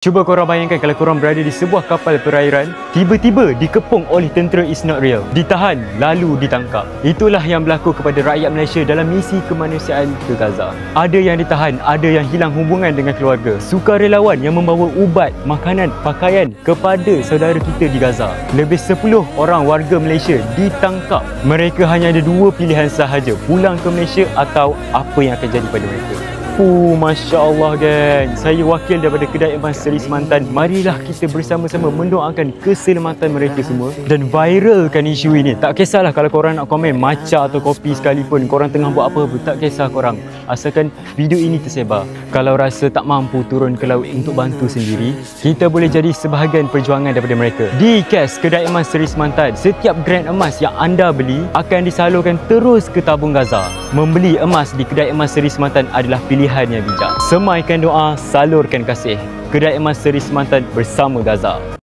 Cuba korang bayangkan kalau korang berada di sebuah kapal perairan, tiba-tiba dikepung oleh tentera Israel, ditahan lalu ditangkap. Itulah yang berlaku kepada rakyat Malaysia dalam misi kemanusiaan ke Gaza. Ada yang ditahan, ada yang hilang hubungan dengan keluarga. Sukarelawan yang membawa ubat, makanan, pakaian kepada saudara kita di Gaza. Lebih 10 orang warga Malaysia ditangkap. Mereka hanya ada dua pilihan sahaja, pulang ke Malaysia atau apa yang akan jadi pada mereka. Masya Allah geng. Saya wakil daripada Kedai Emas Seri Semantan. Marilah kita bersama-sama mendoakan keselamatan mereka semua dan viralkan isu ini. Tak kisahlah kalau korang nak komen matcha atau kopi sekalipun, korang tengah buat apa-apa, tak kisah korang, asalkan video ini tersebar. Kalau rasa tak mampu turun ke laut untuk bantu sendiri, kita boleh jadi sebahagian perjuangan daripada mereka. Di KES Kedai Emas Seri Semantan, setiap gram emas yang anda beli akan disalurkan terus ke tabung Gaza. Membeli emas di Kedai Emas Seri Semantan adalah pilihan yang bijak. Semaikan doa, salurkan kasih. Kedai Emas Seri Semantan bersama Gaza.